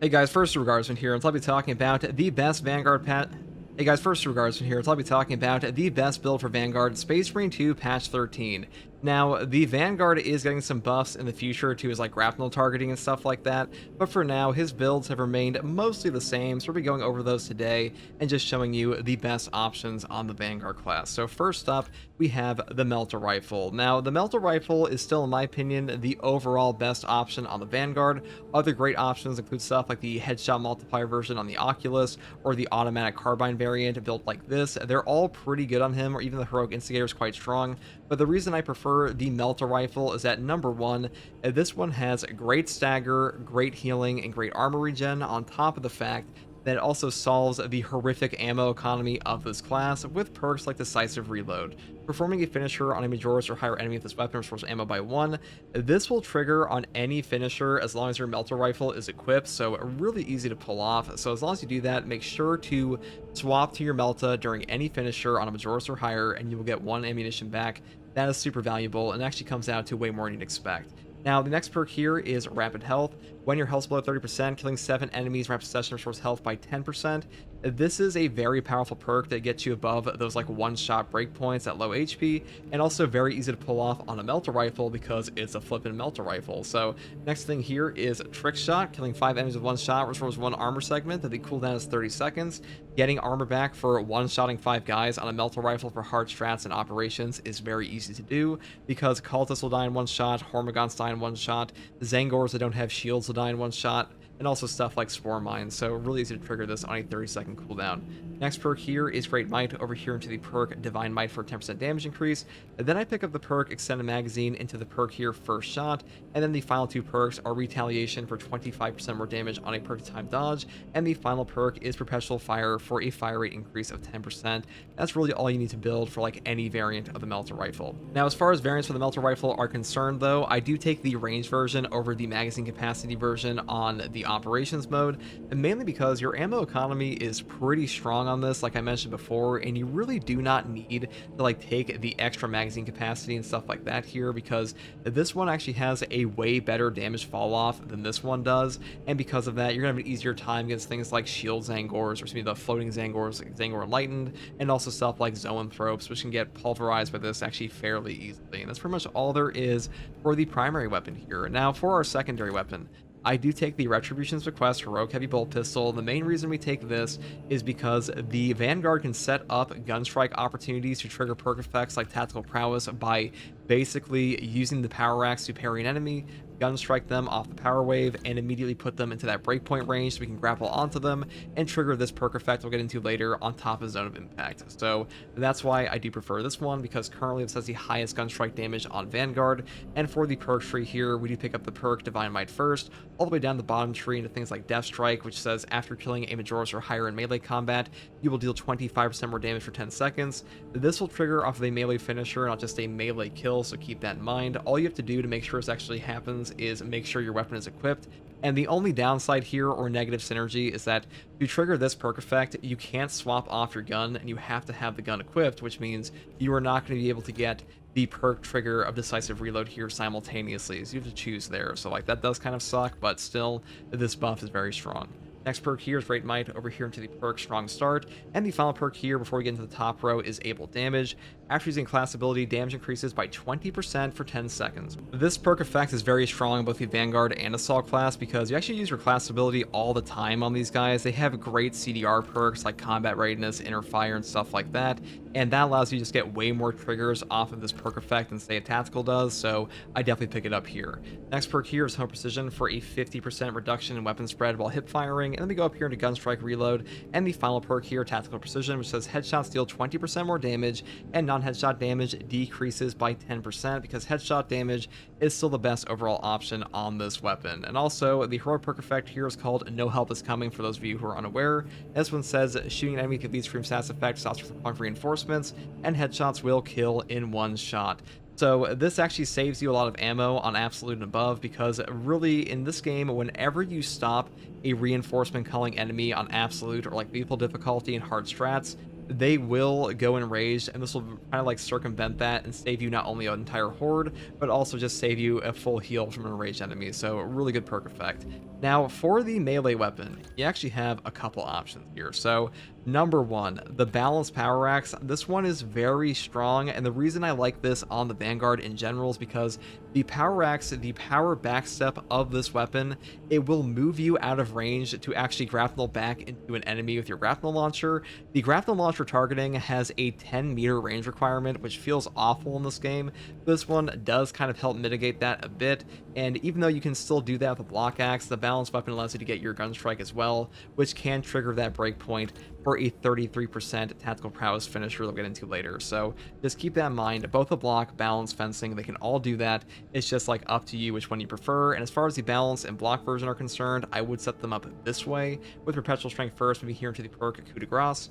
Hey guys, first regardsman here, and I'll be talking about the best Vanguard patch. Hey guys, first regardsman here, and I'll be talking about the best build for Vanguard, Space Marine 2 Patch 13. Now, the Vanguard is getting some buffs in the future to his like grapnel targeting and stuff like that, but for now, his builds have remained mostly the same, so we'll be going over those today and just showing you the best options on the Vanguard class. So first up, we have the Melter Rifle. Now, the Melter Rifle is still, in my opinion, the overall best option on the Vanguard. Other great options include stuff like the Headshot Multiplier version on the Oculus, or the Automatic Carbine variant built like this. They're all pretty good on him, or even the Heroic Instigator is quite strong, but the reason I prefer the Melter Rifle is that number one, this one has great stagger, great healing, and great armor regen, on top of the fact that it also solves the horrific ammo economy of this class with perks like Decisive Reload. Performing a finisher on a Majoris or higher enemy with this weapon restores ammo by 1. This will trigger on any finisher as long as your Melter Rifle is equipped, so really easy to pull off. So as long as you do that, make sure to swap to your Melta during any finisher on a Majoris or higher, and you will get 1 ammunition back. That is super valuable, and actually comes out to way more than you'd expect. Now, the next perk here is Rapid Health. When your health's below 30%, killing 7 enemies rapid succession restores health by 10%. This is a very powerful perk that gets you above those like one-shot breakpoints at low HP, and also very easy to pull off on a Melter Rifle because it's a flippin' Melter Rifle. So next thing here is Trick Shot. Killing 5 enemies with 1 shot restores 1 armor segment. The cooldown is 30 seconds. Getting armor back for one-shotting 5 guys on a Melter Rifle for hard strats and operations is very easy to do because Cultists will die in 1 shot, Hormagaunts die in 1 shot, Zangors that don't have shields will die in 1 shot, and also stuff like Spore Mines, so really easy to trigger this on a 30-second cooldown. Next perk here is Great Might, over here into the perk Divine Might for 10% damage increase. And then I pick up the perk Extended Magazine into the perk here First Shot, and then the final 2 perks are Retaliation for 25% more damage on a perk time dodge, and the final perk is Perpetual Fire for a fire rate increase of 10%. That's really all you need to build for like any variant of the Melter Rifle. Now, as far as variants for the Melter Rifle are concerned though, I do take the range version over the magazine capacity version on the operations mode, and mainly because your ammo economy is pretty strong on this, like I mentioned before, and you really do not need to like take the extra magazine capacity and stuff like that here, because this one actually has a way better damage fall off than this one does, and because of that you're gonna have an easier time against things like shield Zangors, or excuse me, the floating Zangors, like Zangor Enlightened, and also stuff like Zoanthropes, which can get pulverized by this actually fairly easily. And that's pretty much all there is for the primary weapon here. Now for our secondary weapon, I do take the Retribution's Request Heroic Heavy Bolt Pistol. The main reason we take this is because the Vanguard can set up gunstrike opportunities to trigger perk effects like Tactical Prowess by basically using the power axe to parry an enemy, gunstrike them off the power wave, and immediately put them into that breakpoint range so we can grapple onto them and trigger this perk effect we'll get into later on top of Zone of Impact. So that's why I do prefer this one, because currently this has the highest gunstrike damage on Vanguard. And for the perk tree here, we do pick up the perk Divine Might first, all the way down the bottom tree into things like Death Strike, which says after killing a Majoris or higher in melee combat, you will deal 25% more damage for 10 seconds. This will trigger off of a melee finisher, not just a melee kill, so keep that in mind. All you have to do to make sure this actually happens is make sure your weapon is equipped. And the only downside here, or negative synergy, is that to trigger this perk effect, you can't swap off your gun, and you have to have the gun equipped, which means you are not going to be able to get the perk trigger of Decisive Reload here simultaneously, so you have to choose there. So like that does kind of suck, but still this buff is very strong. Next perk here is Great Might, over here into the perk Strong Start, and the final perk here before we get into the top row is Able Damage. After using class ability, damage increases by 20% for 10 seconds. This perk effect is very strong in both the Vanguard and Assault class because you actually use your class ability all the time on these guys. They have great CDR perks like Combat Readiness, Inner Fire, and stuff like that, and that allows you to just get way more triggers off of this perk effect than say a Tactical does, so I definitely pick it up here. Next perk here is Home Precision for a 50% reduction in weapon spread while hip firing, and then we go up here into Gunstrike Reload, and the final perk here, Tactical Precision, which says headshots deal 20% more damage, and non-headshot damage decreases by 10%, because headshot damage is still the best overall option on this weapon. And also, the heroic perk effect here is called No Help Is Coming, for those of you who are unaware. This one says shooting an enemy could lead to status effect, stops with punk reinforcements, and headshots will kill in 1 shot. So this actually saves you a lot of ammo on Absolute and above, because really in this game, whenever you stop a reinforcement calling enemy on Absolute or like lethal difficulty and hard strats, they will go enraged, and this will kind of like circumvent that and save you not only an entire horde, but also just save you a full heal from an enraged enemy. So really good perk effect. Now for the melee weapon, you actually have a couple options here. So number one, the balanced power axe. This one is very strong, and the reason I like this on the Vanguard in general is because the power axe, the power backstep of this weapon, it will move you out of range to actually grapnel back into an enemy with your grapnel launcher. The grapnel launcher targeting has a 10-meter range requirement, which feels awful in this game. This one does kind of help mitigate that a bit, and even though you can still do that with a block axe, the balanced weapon allows you to get your gun strike as well, which can trigger that breakpoint for a 33% tactical prowess finisher that we'll get into later. So just keep that in mind. Both the block, balance, fencing, they can all do that. It's just like up to you which one you prefer. And as far as the balance and block version are concerned, I would set them up this way, with perpetual strength first, maybe here into the perk coup de grace.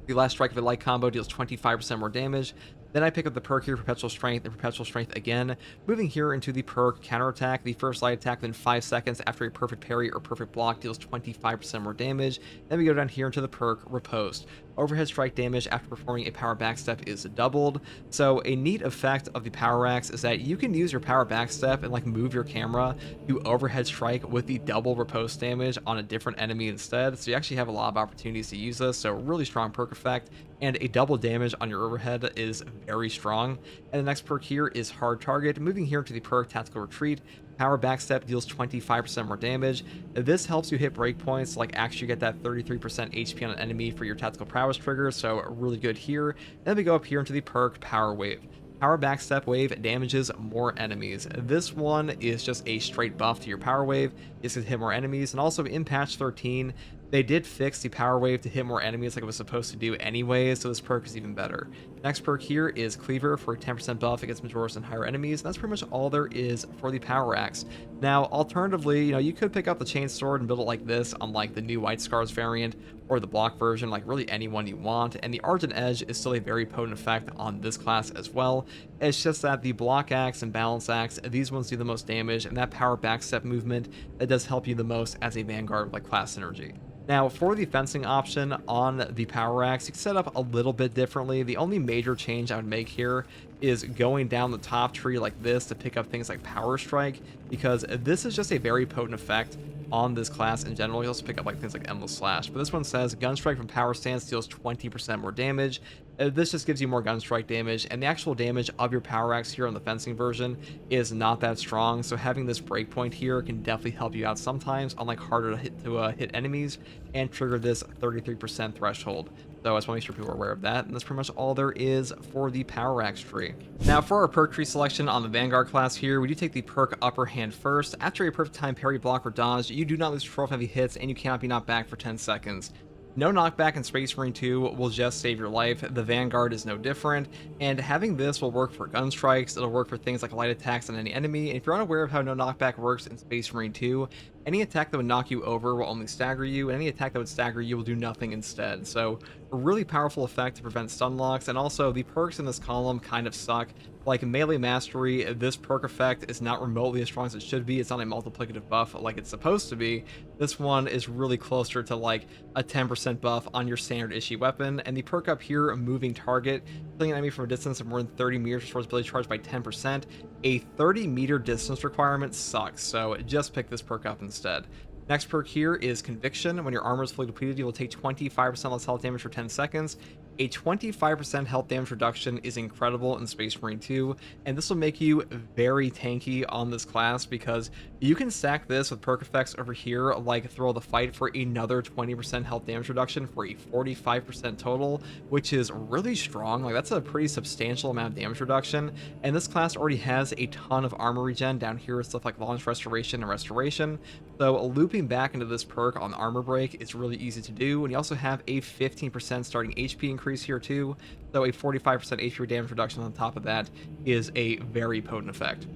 The last strike of a light combo deals 25% more damage. Then I pick up the perk here, Perpetual Strength, and Perpetual Strength again. Moving here into the perk Counterattack. The first light attack within 5 seconds after a perfect parry or perfect block deals 25% more damage. Then we go down here into the perk Riposte. Overhead strike damage after performing a power backstep is doubled. So a neat effect of the power axe is that you can use your power backstep and like move your camera to overhead strike with the double riposte damage on a different enemy instead. So you actually have a lot of opportunities to use this. So really strong perk effect, and a double damage on your overhead is very strong. And the next perk here is Hard Target. Moving here to the perk Tactical Retreat. Power Backstep deals 25% more damage. This helps you hit breakpoints, like actually get that 33% HP on an enemy for your tactical prowess trigger, so really good here. Then we go up here into the perk Power Wave. Power Backstep Wave damages more enemies. This one is just a straight buff to your Power Wave. It's going to hit more enemies, and also in patch 13, they did fix the Power Wave to hit more enemies like it was supposed to do anyway, so this perk is even better. Next perk here is Cleaver for a 10% buff against Majoris and higher enemies, and that's pretty much all there is for the Power Axe. Now, alternatively, you could pick up the Chain Sword and build it like this on like the new White Scars variant, or the block version, like really any one you want, and the Argent Edge is still a very potent effect on this class as well. It's just that the block axe and balance axe, these ones do the most damage, and that power backstep movement, that does help you the most as a Vanguard with like class synergy. Now, for the fencing option on the Power Axe, you can set up a little bit differently. The only major change I would make here is going down the top tree like this to pick up things like Power Strike, because this is just a very potent effect on this class in general. You also pick up like things like Endless Slash, but this one says Gun Strike from Power Stance deals 20% more damage. This just gives you more gun strike damage, and the actual damage of your power axe here on the fencing version is not that strong, so having this breakpoint here can definitely help you out sometimes on like harder to hit enemies and trigger this 33% threshold. So I just want to make sure people are aware of that, and that's pretty much all there is for the power axe tree. Now for our perk tree selection on the Vanguard class here, we do take the perk Upper Hand first. After a perfect time parry, block, or dodge, you do not lose control of heavy hits, and you cannot be knocked back for 10 seconds. No knockback in Space Marine 2 will just save your life. The Vanguard is no different, and having this will work for gun strikes, it'll work for things like light attacks on any enemy, and if you're unaware of how no knockback works in Space Marine 2, any attack that would knock you over will only stagger you, and any attack that would stagger you will do nothing instead. So a really powerful effect to prevent stun locks, and also the perks in this column kind of suck. Like Melee Mastery, this perk effect is not remotely as strong as it should be. It's not a multiplicative buff like it's supposed to be. This one is really closer to like a 10% buff on your standard issue weapon. And the perk up here, Moving Target, killing an enemy from a distance of more than 30 meters restores ability charge by 10%. A 30-meter distance requirement sucks, so just pick this perk up instead. Next perk here is Conviction. When your armor is fully depleted, you will take 25% less health damage for 10 seconds. A 25% health damage reduction is incredible in Space Marine 2, and this will make you very tanky on this class because you can stack this with perk effects over here, like Thrill of the Fight, for another 20% health damage reduction for a 45% total, which is really strong. Like, that's a pretty substantial amount of damage reduction, and this class already has a ton of armor regen down here with stuff like Launch Restoration and Restoration, so looping back into this perk on Armor Break is really easy to do, and you also have a 15% starting HP increase here too, so a 45% HP damage reduction on top of that is a very potent effect.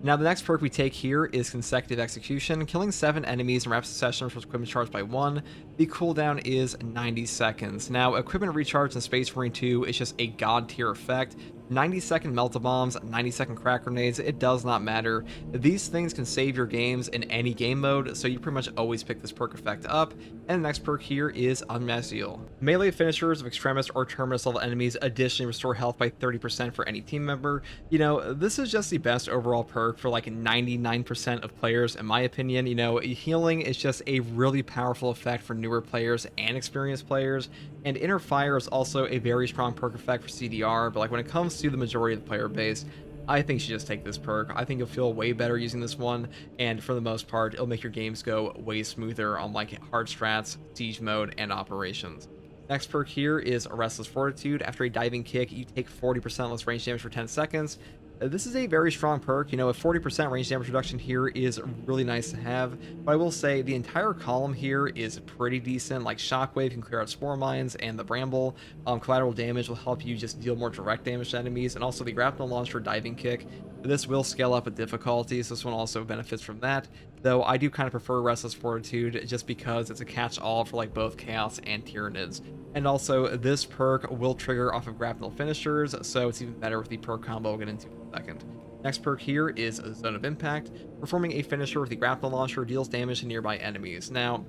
Now the next perk we take here is Consecutive Execution. Killing 7 enemies in rapid succession restores equipment charge by 1. The cooldown is 90 seconds. Now equipment recharge in Space Marine 2 is just a god tier effect. 90-second melta bombs, 90-second crack grenades, it does not matter. These things can save your games in any game mode, so you pretty much always pick this perk effect up. And the next perk here is Unmaziel. Melee finishers of Extremis or Terminus level enemies additionally restore health by 30% for any team member. You know, this is just the best overall perk for like 99% of players in my opinion. You know, healing is just a really powerful effect for newer players and experienced players. And Inner Fire is also a very strong perk effect for CDR, but like when it comes to the majority of the player base, I think you should just take this perk. I think you'll feel way better using this one, and for the most part, it'll make your games go way smoother on like hard strats, siege mode, and operations. Next perk here is Restless Fortitude. After a diving kick, you take 40% less range damage for 10 seconds. This is a very strong perk. You know, a 40% range damage reduction here is really nice to have, but I will say the entire column here is pretty decent. Like Shockwave can clear out Spore Mines, and the Bramble collateral damage will help you just deal more direct damage to enemies, and also the Grapnel Launcher Diving Kick. This will scale up with difficulty, so this one also benefits from that, though I do kind of prefer Restless Fortitude just because it's a catch-all for like both Chaos and Tyranids. And also, this perk will trigger off of grapnel finishers, so it's even better with the perk combo we'll get into in a second. Next perk here is Zone of Impact. Performing a finisher with the grapnel launcher deals damage to nearby enemies. Now,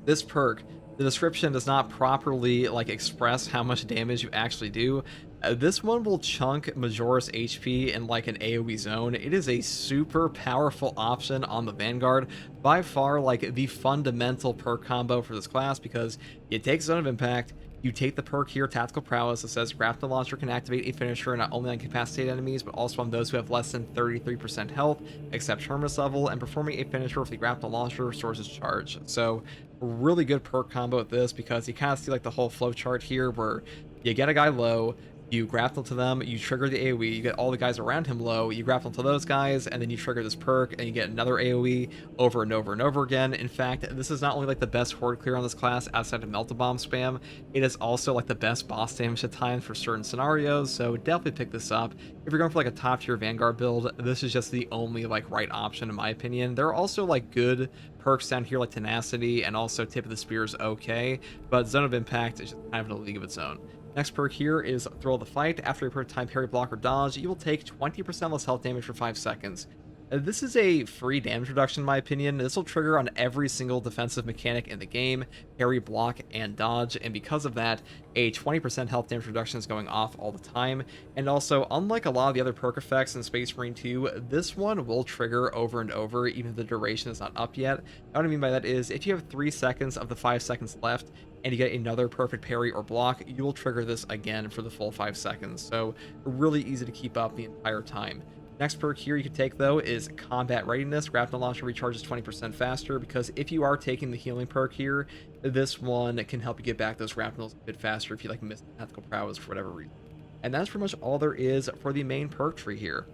this perk, the description does not properly like express how much damage you actually do. This one will chunk Majora's HP in like an AoE zone. It is a super powerful option on the Vanguard. By far like the fundamental perk combo for this class, because you take Zone of Impact, you take the perk here, Tactical Prowess, that says Grapnel Launcher can activate a finisher not only on incapacitated enemies, but also on those who have less than 33% health, except Terminus level, and performing a finisher with the Grapnel Launcher restores its charge. So, really good perk combo with this, because you kind of see like the whole flow chart here, where you get a guy low, you grapple to them, you trigger the AoE, you get all the guys around him low, you grapple to those guys, and then you trigger this perk, and you get another AoE over and over and over again. In fact, this is not only like the best horde clear on this class outside of Melta Bomb spam, it is also like the best boss damage at times for certain scenarios, so definitely pick this up. If you're going for like a top tier Vanguard build, this is just the only like right option in my opinion. There are also like good perks down here like Tenacity, and also Tip of the Spear is okay, but Zone of Impact is just kind of in a league of its own. Next perk here is Thrill of the Fight. After a perk time parry, block, or dodge, you will take 20% less health damage for 5 seconds. This is a free damage reduction in my opinion. This will trigger on every single defensive mechanic in the game, parry, block, and dodge, and because of that, a 20% health damage reduction is going off all the time. And also, unlike a lot of the other perk effects in Space Marine 2, this one will trigger over and over, even if the duration is not up yet. What I mean by that is, if you have 3 seconds of the 5 seconds left, and you get another perfect parry or block, you will trigger this again for the full 5 seconds, so really easy to keep up the entire time. Next perk here you can take though is Combat Readiness. Grapnel Launcher recharges 20% faster, because if you are taking the healing perk here, this one can help you get back those grapnels a bit faster if you like miss Tactical Prowess for whatever reason. And that's pretty much all there is for the main perk tree here.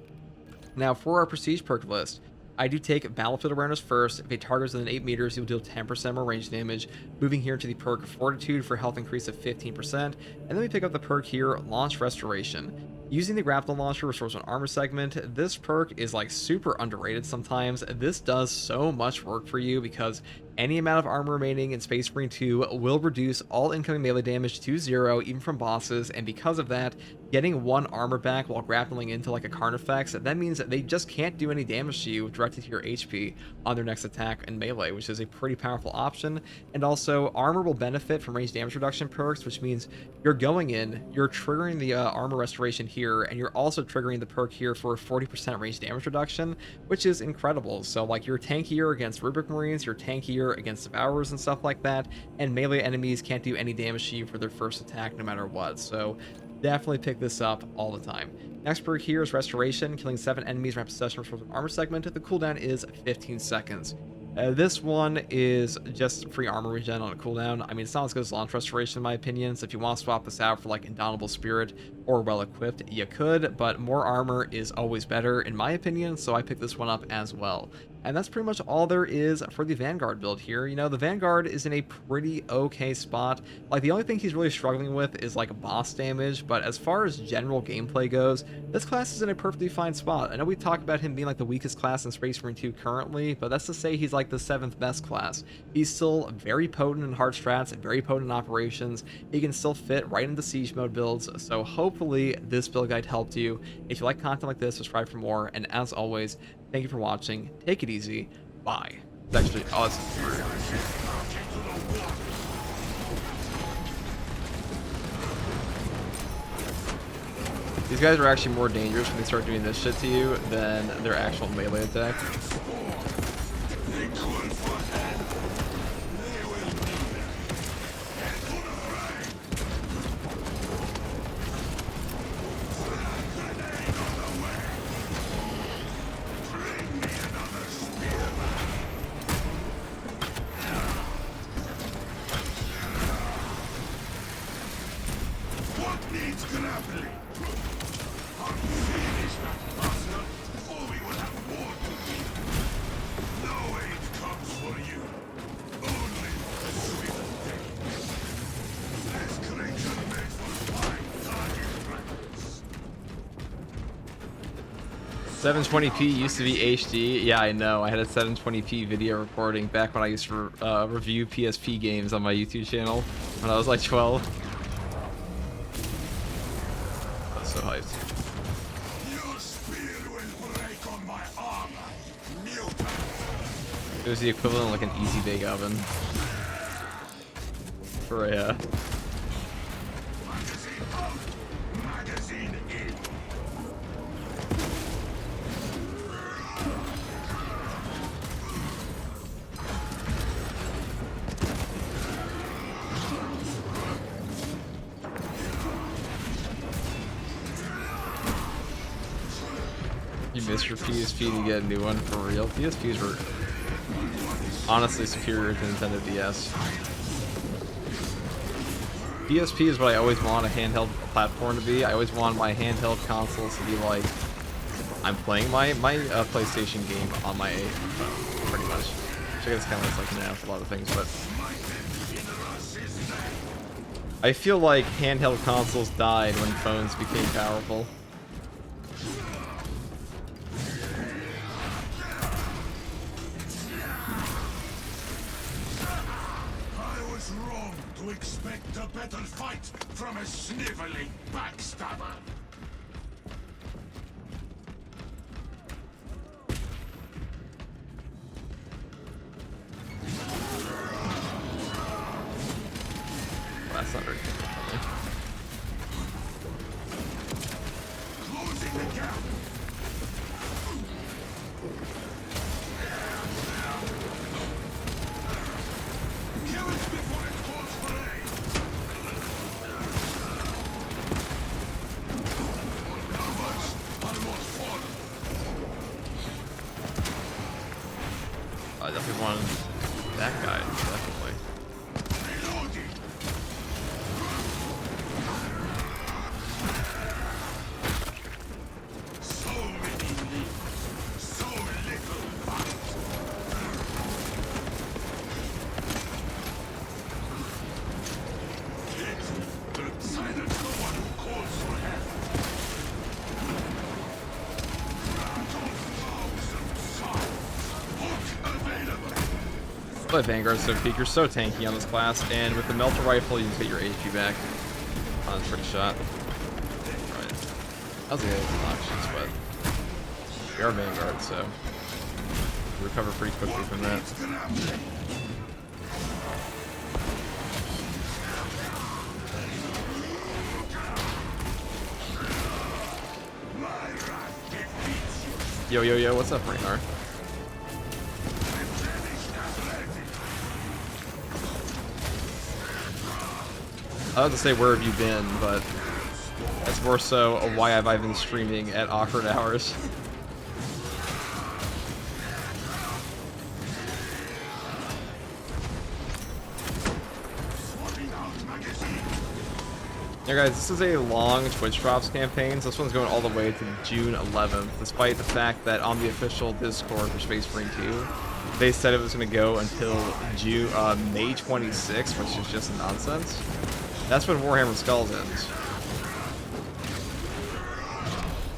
Now for our Prestige perk list, I do take Battlefield Awareness first. If a target is within 8 meters, you'll deal 10% more range damage. Moving here to the perk Fortitude for health increase of 15%. And then we pick up the perk here, Launch Restoration. Using the grapnel launcher restores an armor segment. This perk is like super underrated sometimes. This does so much work for you, because any amount of armor remaining in Space Marine 2 will reduce all incoming melee damage to 0, even from bosses, and because of that, getting 1 armor back while grappling into like a Carnifex, that means that they just can't do any damage to you directly to your HP on their next attack in melee, which is a pretty powerful option. And also, armor will benefit from range damage reduction perks, which means you're going in, you're triggering the armor restoration here, and you're also triggering the perk here for a 40% range damage reduction, which is incredible. So like, you're tankier against Rubric Marines, you're tankier against Devourers and stuff like that, and melee enemies can't do any damage to you for their first attack no matter what, so definitely pick this up all the time. Next perk here is Restoration. Killing 7 enemies around possession restores an armor segment. The cooldown is 15 seconds. This one is just free armor regen on a cooldown. I mean, it's not as good as Launch Restoration in my opinion, so if you want to swap this out for like Indomitable Spirit or Well Equipped, you could, but more armor is always better in my opinion, so I picked this one up as well. And that's pretty much all there is for the Vanguard build here. You know, the Vanguard is in a pretty okay spot. Like, the only thing he's really struggling with is, like, boss damage, but as far as general gameplay goes, this class is in a perfectly fine spot. I know we talk about him being, like, the weakest class in Space Marine 2 currently, but that's to say he's, like, the 7th best class. He's still very potent in hard strats, very potent in operations. He can still fit right into siege mode builds, so hopefully this build guide helped you. If you like content like this, subscribe for more, and as always, thank you for watching. Take it easy. Bye. It's actually, oh, it's these guys are actually more dangerous when they start doing this shit to you than their actual melee attack. $720p used to be HD. Yeah, I know. I had a 720p video recording back when I used to review PSP games on my YouTube channel when I was like 12. I was so hyped. Your spear will break on my armor. It was the equivalent of like an easy bake oven for a Magazine out. Magazine in. You missed your PSP to get a new one for real. PSPs were honestly superior to Nintendo DS. PSP is what I always want a handheld platform to be. I always want my handheld consoles to be like, I'm playing my PlayStation game on my phone, pretty much. Which I guess kind of looks like now for a lot of things, but I feel like handheld consoles died when phones became powerful. I was wrong to expect a better fight from a sniveling backstabber. That's not very good. Closing the gap. Kill it before it calls for aid. Numbers almost full. I definitely wanted that guy, definitely. Reloading. So many leaves, so little fight. Kid, silence the one who calls for help. Hook available. But Vanguard's so peak, you're so tanky on this class, and with the melter rifle, you just get your HP back on a trick shot. Right. That was a little obnoxious, but we are Vanguard, so we recover pretty quickly from that. Yo, yo, yo, what's up, Raynar? I was to say where have you been, but that's more so why have I been streaming at awkward hours. Yeah, guys, this is a long Twitch drops campaign, so this one's going all the way to June 11th, despite the fact that on the official Discord for Space Marine 2, they said it was going to go until May 26th, which is just nonsense. That's when Warhammer Skulls ends.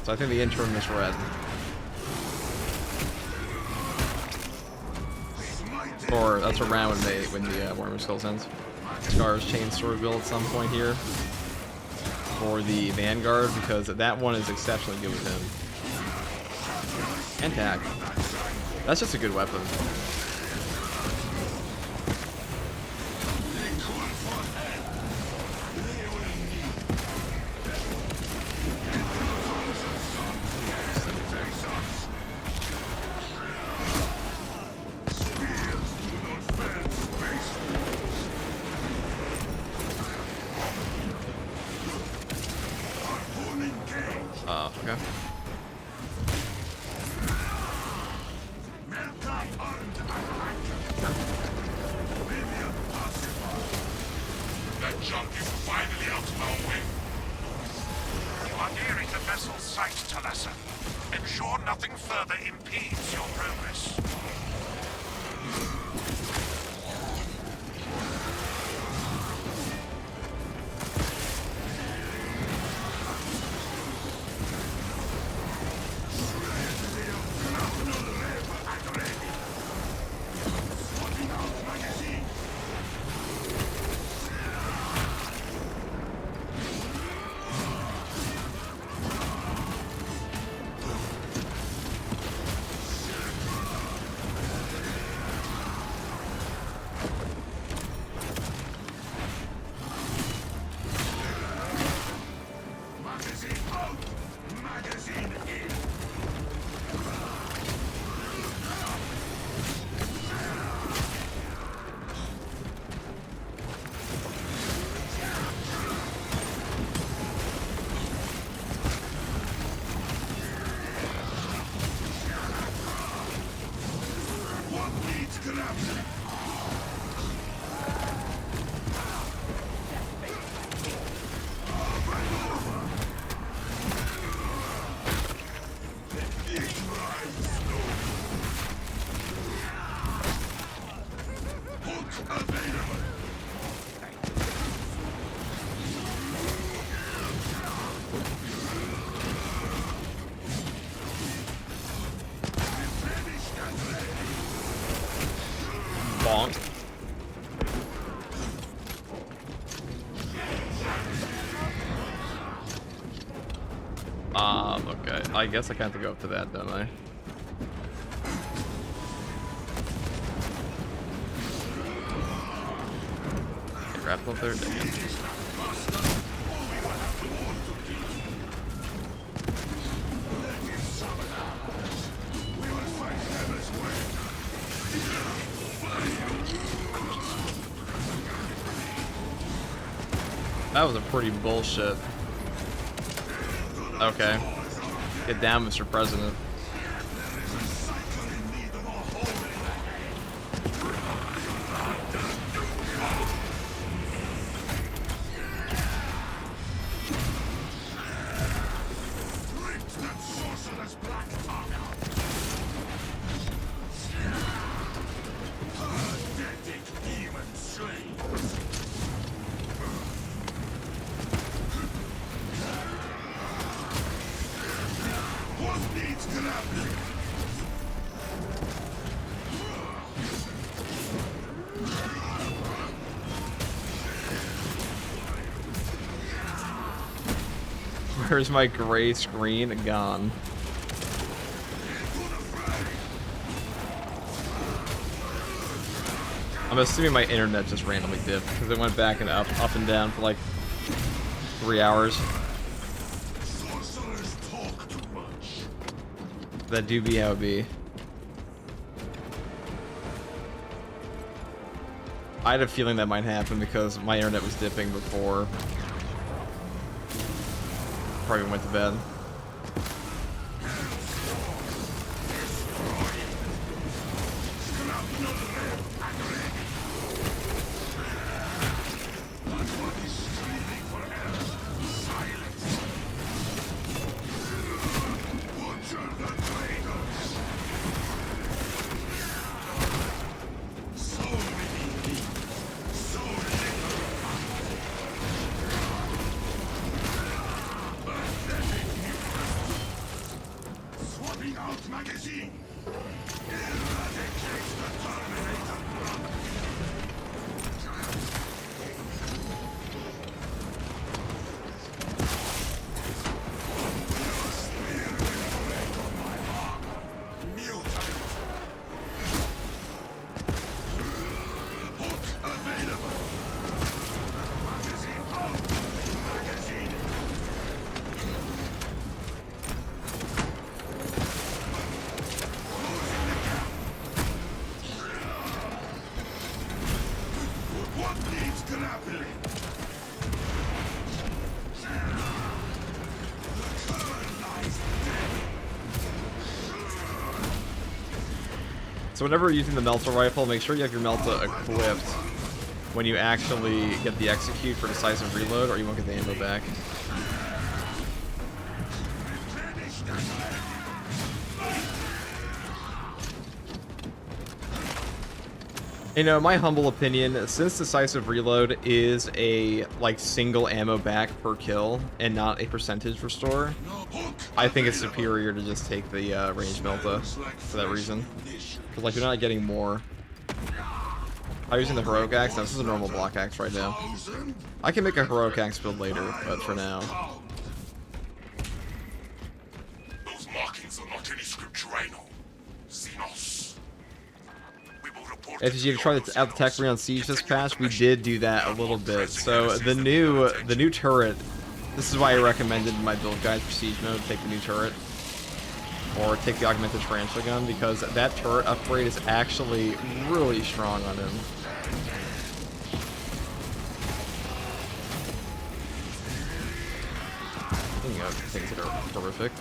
So I think the interim misread. Or that's around when the Warhammer Skulls ends. Scar's Chain Sword build at some point here for the Vanguard, because that one is exceptionally good with him. And tack. That's just a good weapon. Okay. That junk is finally out of our way. You are nearing the vessel's site, Talassa. Ensure nothing further impedes your progress. Bonk. Okay. I guess I can't go up to that, don't I? Grapple there, damn. That was a pretty bullshit. Okay. Get down, Mr. President. Where's my gray screen? Gone. I'm assuming my internet just randomly dipped because it went back and up and down for like 3 hours. That do be how it be. I had a feeling that might happen because my internet was dipping before. Probably went to bed. What needs grappling? So whenever you're using the Melta rifle, make sure you have your Melta equipped when you actually get the execute for decisive reload, or you won't get the ammo back. You know, my humble opinion, since decisive reload is a like single ammo back per kill and not a percentage restore, I think it's superior to just take the range Melta for that reason. Because like you're not getting more. I'm using the heroic axe. Now, this is a normal block axe right now. I can make a heroic axe build later, but for now. Those markings are not any scriptural. Xenos. We will report If you try out the tech on Siege this patch, we did do that a little bit. So the new turret. This is why I recommended in my build guide for Siege mode, take the new turret. Or take the augmented tarantula gun, because that turret upgrade is actually really strong on him. Things that are horrific.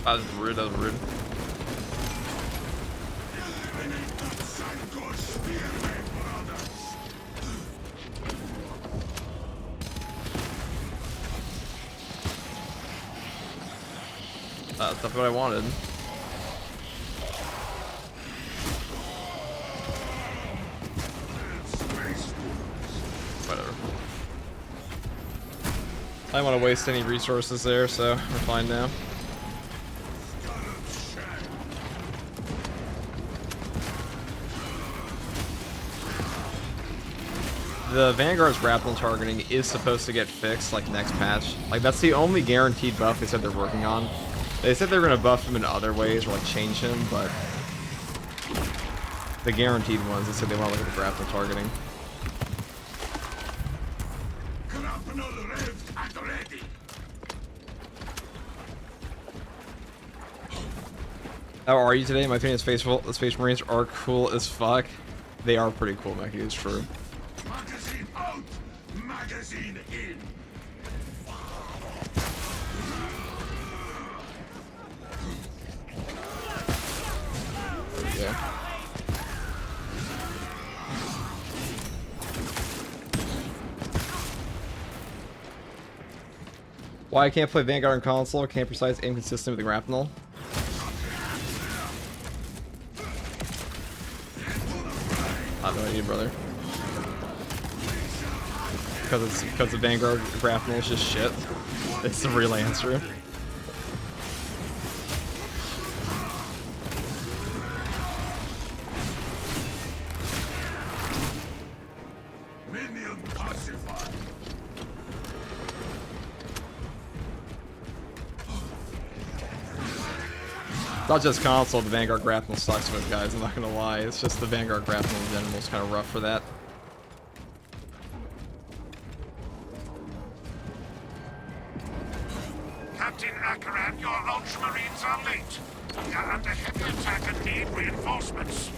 That was rude, that was rude. That's not what I wanted. Whatever. I don't want to waste any resources there, so we're fine now. The Vanguard's grapple targeting is supposed to get fixed, like, next patch. Like, that's the only guaranteed buff they said they're working on. They said they're going to buff him in other ways, or, like, change him, but... the guaranteed ones, they said they want to look at the grapple targeting. How are you today? My opinion, Space Marines are cool as fuck. They are pretty cool, Mackie, it's true. Magazine out! Magazine in! Yeah. Why I can't play Vanguard on console? Can't precise, inconsistent with the grapnel. I have no idea, brother. Because the Vanguard grapnel is just shit. It's the real answer. Minion pacified. Not just console, the Vanguard grapple sucks with, guys, I'm not gonna lie. It's just the Vanguard grapple in general is kind of rough for that. Captain Akaran, your Ultramarines are late. We are under heavy attack and need reinforcements.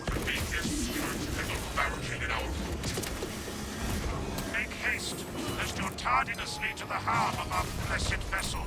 The beak is and a barricade in our route. Make haste, lest your tardiness lead to the harm of our blessed vessel.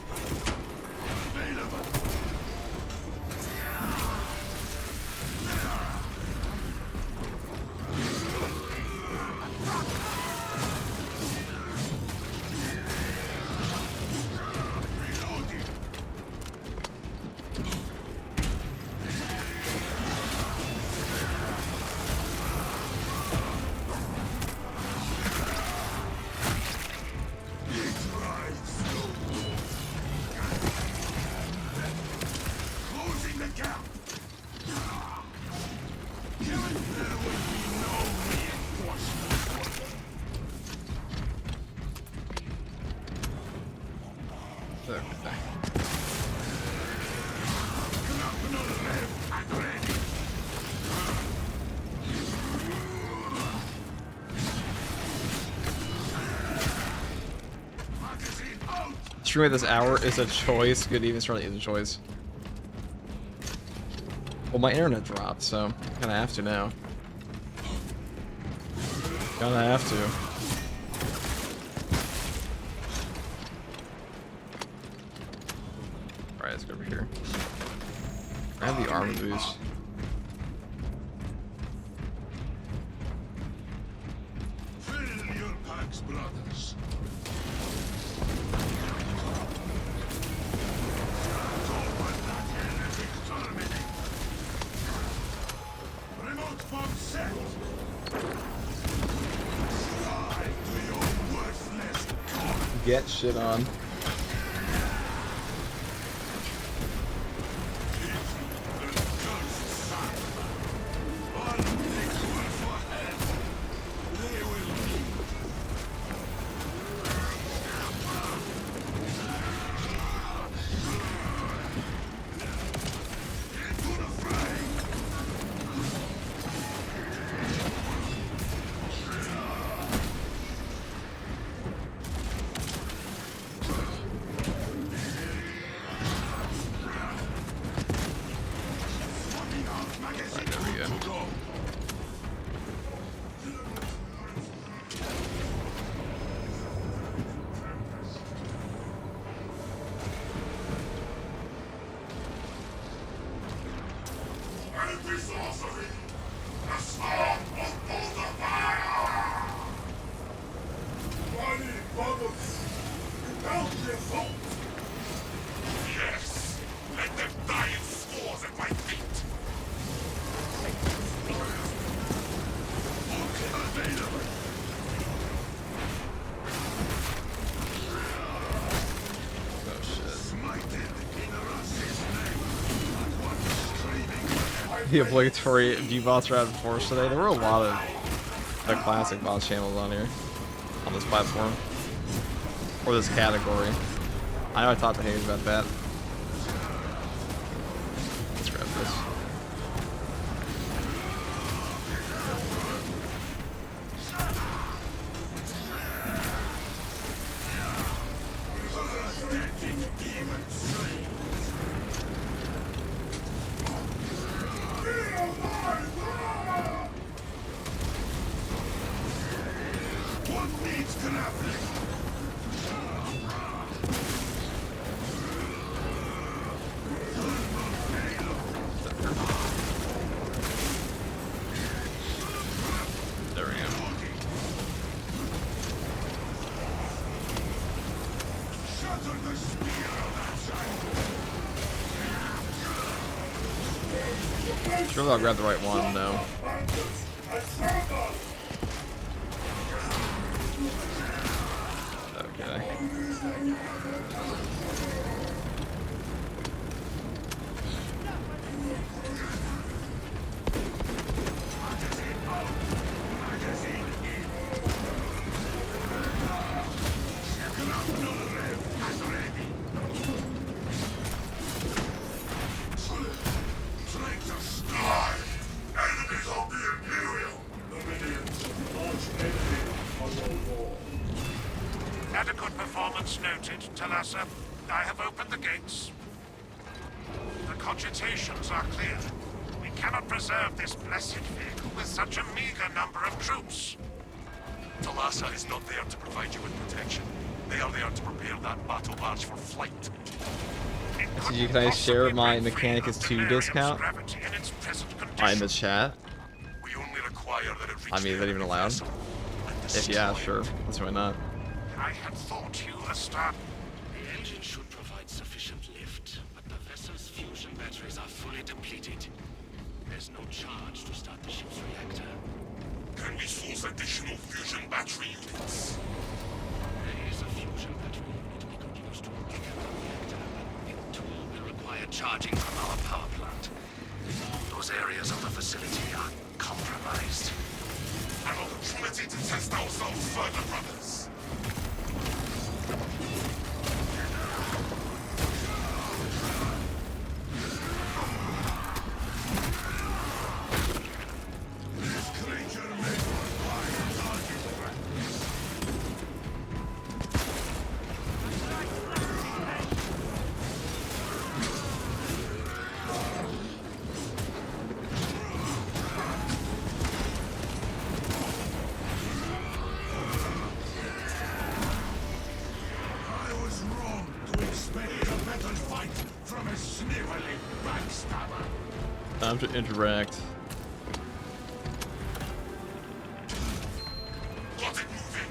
Streaming at this hour is a choice. Good evening, certainly is a choice. Well, my internet dropped, so kinda have to now. Kinda have to. Alright, let's go over here. I have the armor boost. Brothers. Remote bomb set. Get shit on. Yes, let them die in scores at my feet. Oh shit. The obligatory V-bots are out of force today. There were a lot of the classic boss channels on here, on this platform, or this category. I know I talked to Hayes about that. Let's grab this. There we go. Sure, I'll grab the right one, no. Okay. Requirements noted, Talassa. I have opened the gates. The cogitations are clear. We cannot preserve this blessed vehicle with such a meager number of troops. Talassa is not there to provide you with protection. They are there to prepare that battle barge for flight. So can I share my Mechanicus 2 discount? In the chat. We only require that it reach I mean, is that even allowed? If yeah, sure. That's why not. I had thought you a star. The engine should provide sufficient lift, but the vessel's fusion batteries are fully depleted. There's no charge to start the ship's reactor. Can we source additional fusion battery units? There is a fusion battery unit we could use to repair the reactor, but it too will require charging from our power plant. Those areas of the facility are compromised. An opportunity to test ourselves further, brothers. Time to interact. Got it moving.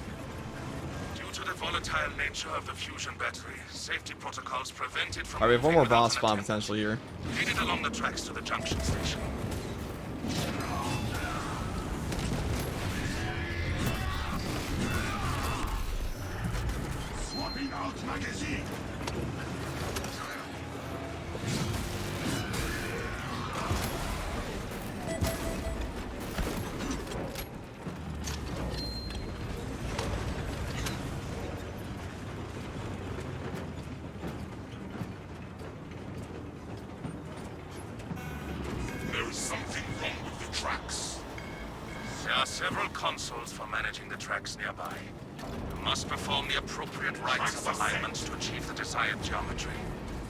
Due to the volatile nature of the fusion battery, safety protocols prevent it from... Alright, we have one more moving without boss an spawn attempt. potentially here. Lead it along the tracks to the junction station. Swapping out magazine. There is something wrong with the tracks. There are several consoles for managing the tracks nearby. You must perform the appropriate rites of alignment to achieve the desired geometry.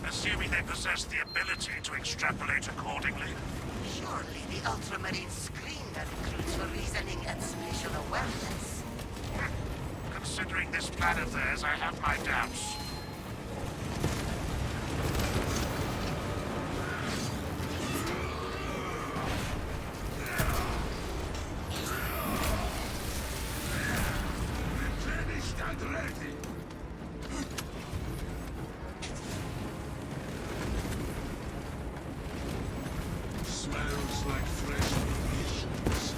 Assuming they possess the ability to extrapolate accordingly. Surely the Ultramarines screen their recruits for reasoning and spatial awareness. Considering this plan of theirs, I have my doubts. Smells like fresh provisions.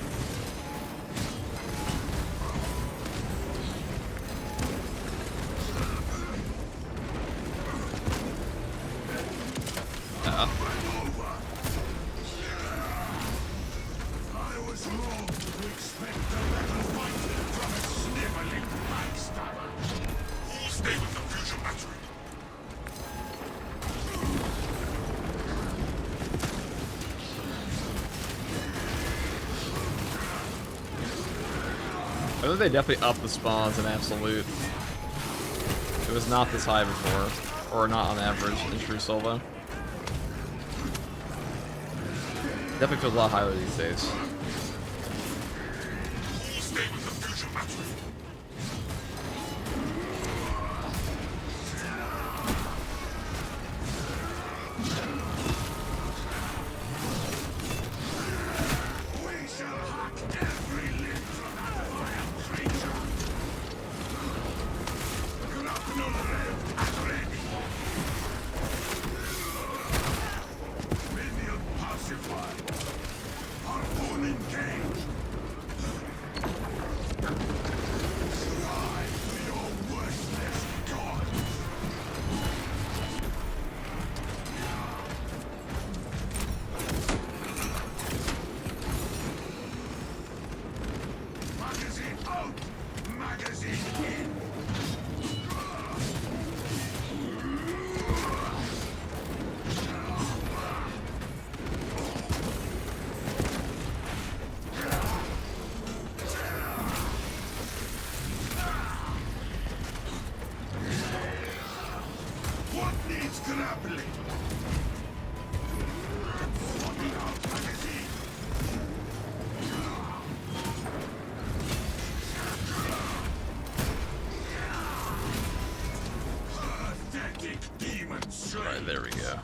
I was wrong to expect a better fight from a sniveling backstabber. Who'll stay with the fusion battery? I think they definitely upped the spawns in absolute. It was not this high before, or not on average in true solo. Definitely feels a lot higher these days. Who'll stay with the fusion battery? We shall hack every limb from that vile creature. Grapnel red and ready. Minion pacified. Harpoon engaged. Strive to your worthless god. Magazine out! Magazine in! There we go.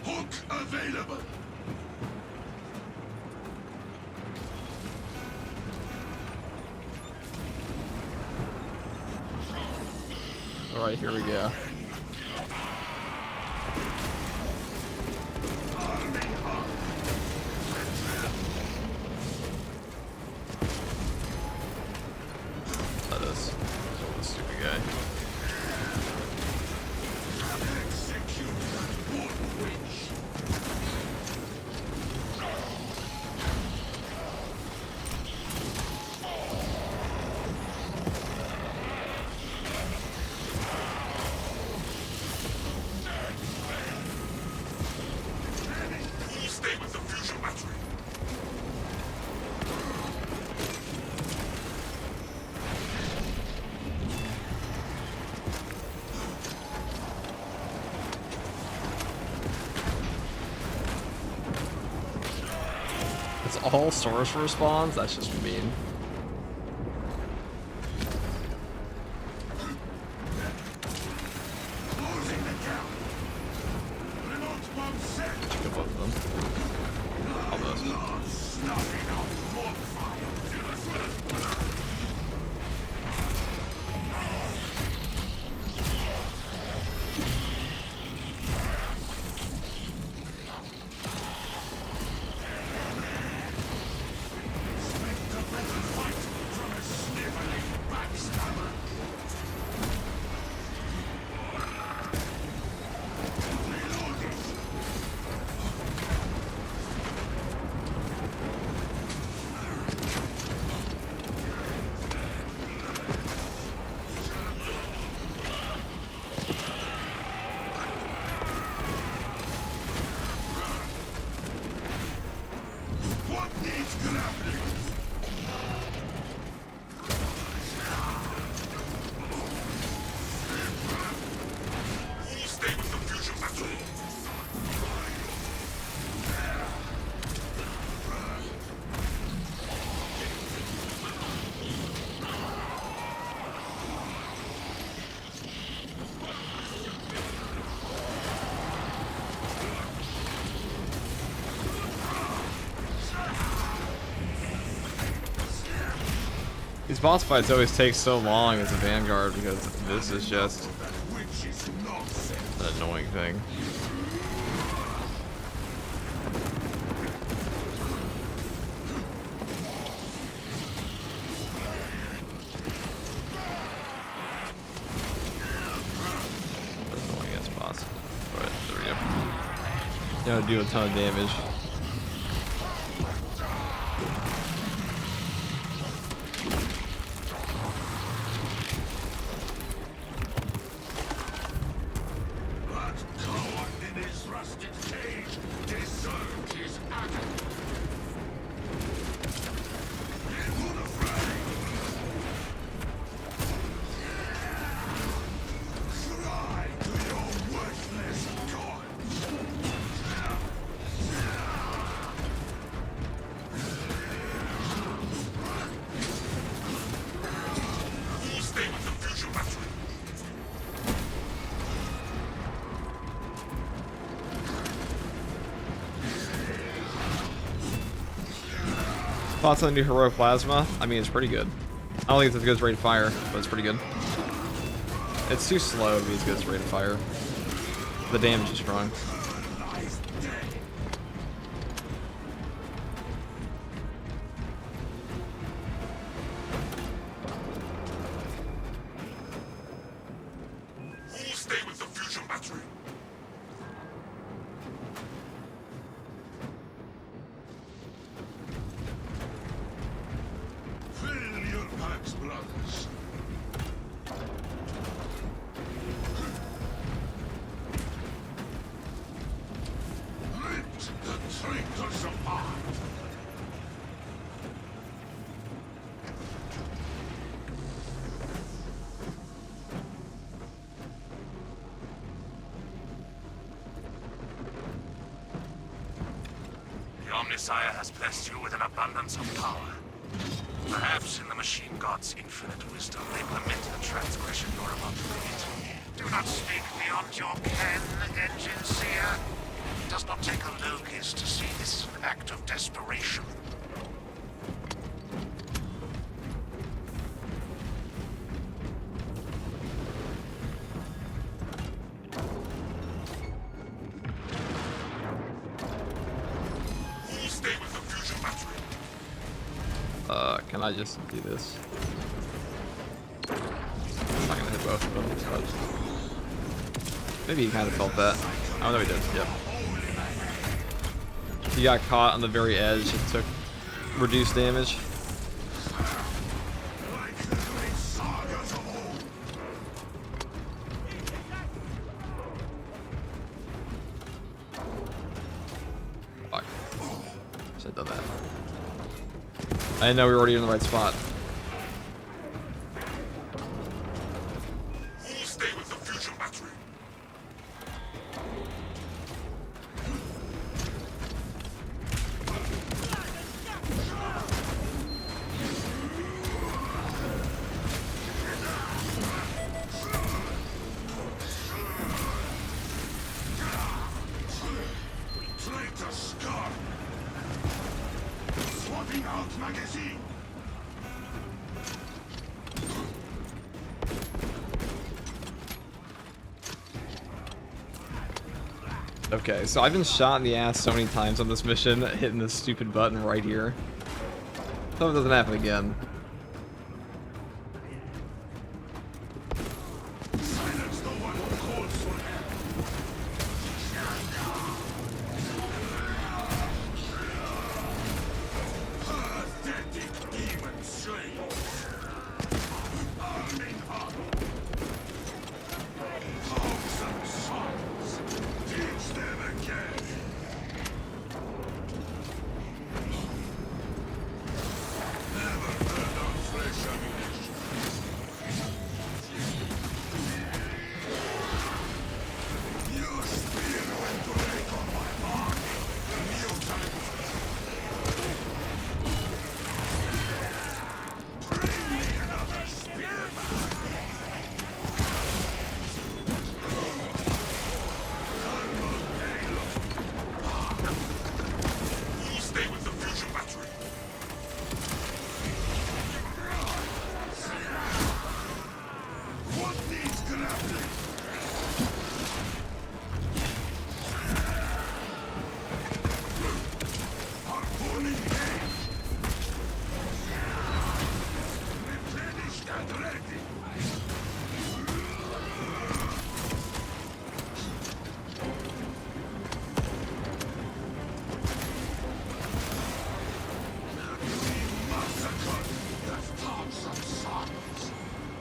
Hook available. All right, here we go. That is a stupid guy. Execute that wood witch. Please stay with the fusion battery. It's all sorcerer spawns? That's just mean. Closing the gap. Remote bomb set. Kill both of them. Almost. Snuffing out bonfire. Expect a better fight from a sniveling backstabber. Reloading. What needs grappling? Please stay with the fusion battery. These boss fights always take so long as a Vanguard because this is just Which is nonsense. an annoying thing. That's annoying as boss. Alright, there we go. You don't do a ton of damage. That coward in his rusted cage deserved his agony. Into the fray! Cry to your worthless gods! Please stay with the fusion battery. Thoughts on the new heroic plasma? I mean, it's pretty good. I don't think it's as good as rate of fire, but it's pretty good. It's too slow to be as good as rate of fire. The damage is strong. Lies dead. Please stay with the fusion battery. Fill your packs, brothers. Messiah has blessed you with an abundance of power. Perhaps in the machine god's infinite wisdom, they permit the transgression you're about to commit. Do not speak beyond your ken, Engine Seer. It does not take a locust to see this is an act of desperation. Stay with the fusion battery. Can I just do this? I'm not gonna hit both of them, but maybe he kind of felt that. Oh no, he did. Yep. He got caught on the very edge and took reduced damage. Fuck. Should have done that. I didn't know we were already in the right spot. Stay with the fusion battery. Traitor Scar. Swapping out magazine. Okay, so I've been shot in the ass so many times on this mission, hitting this stupid button right here. Hope it doesn't happen again. Silence the one who calls for help. Pathetic demon slaves. Arming up. Wholesome sons. Teach them again. Never heard of fresh ammunition. Your spear went to break on my arm. Mutant. Bring me another spearman. Stay with the fusion battery. What needs grappling? Harpooning game. Replenished and ready. Massacred the thousand sons.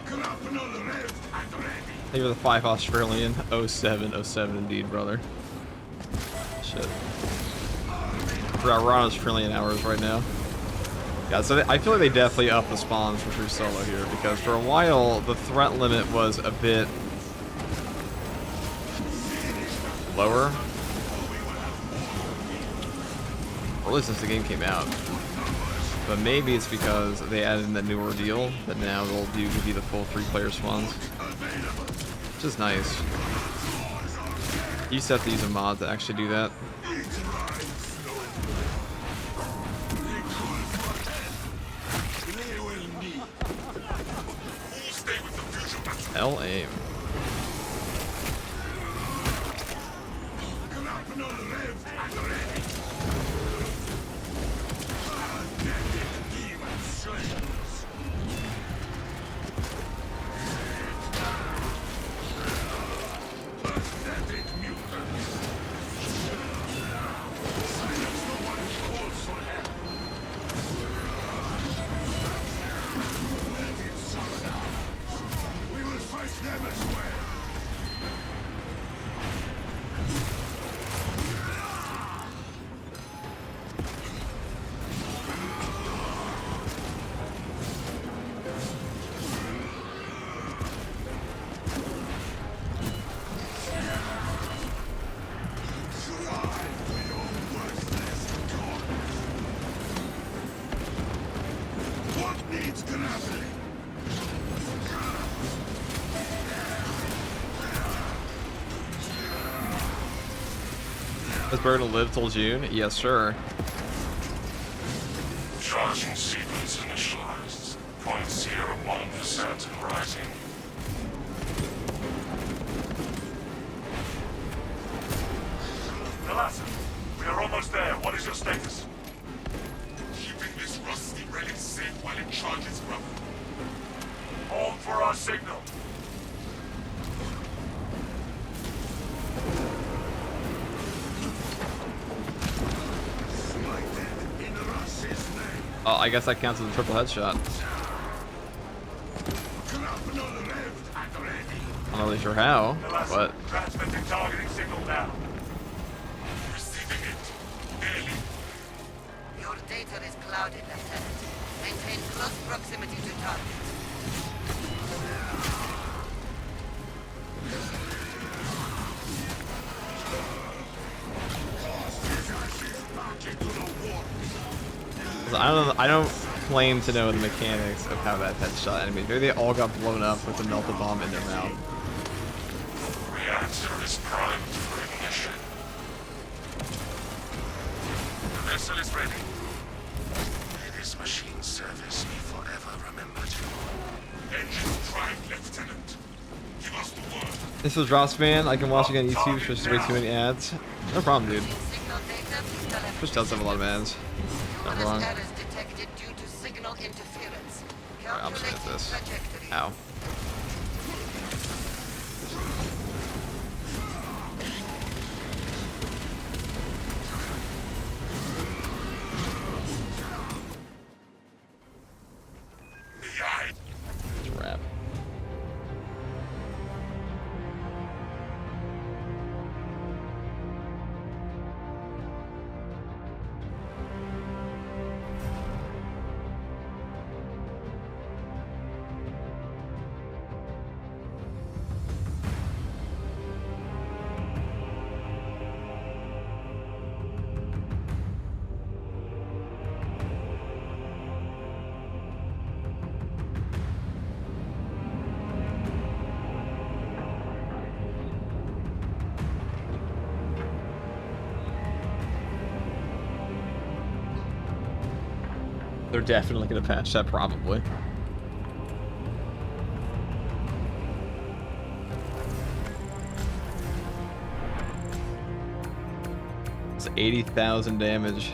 Grapnel revved and ready. Thank you for the 5 Australian. 07 indeed, brother. Shit. We're on Australian hours right now. Yeah, so I feel like they definitely upped the spawns for True Solo here, because for a while the threat limit was a bit lower. Or at least since the game came out. But maybe it's because they added in that new ordeal that now they'll give you the full 3-player spawns. Which is nice. You used to have to use a mod to actually do that. They will need. Stay with the fusion battery. L aim. Grapnel revved and ready. Pathetic demon slaves. Pathetic mutants. Silence the one who calls for help. Let it suck down. We will fight them as well. What needs grappling? Is Bird to live till June? Yes, sure. Charging sequence initialized. 0.01% and rising. Nelasa, we are almost there. What is your status? Keeping this rusty relic safe while it charges, brother. Hold for our signal. Smited in Russ's name. Oh, I guess that counts as a triple headshot. Grapnel revved and ready. I'm not really sure how, Nelasa, but transmitting targeting signal now. Receiving it. Nearly. Your data is clouded, Lieutenant. Maintain close proximity to target. I don't claim to know the mechanics of how that headshot enemy. Maybe they all got blown up with the melted bomb in their mouth. Reactor is primed for ignition. The vessel is ready. May this machine service be forever remembered. Engines primed, Lieutenant. Give us the word. This was Drops Man. I can watch again on YouTube. There's just way too many ads. No problem, dude. Signal data, Twitch does have a lot of ads. Not wrong. errors detected due to signal interference. Alright, I'm just gonna hit this. Trajectory. Ow. Crap. They're definitely gonna patch that, probably. It's 80,000 damage.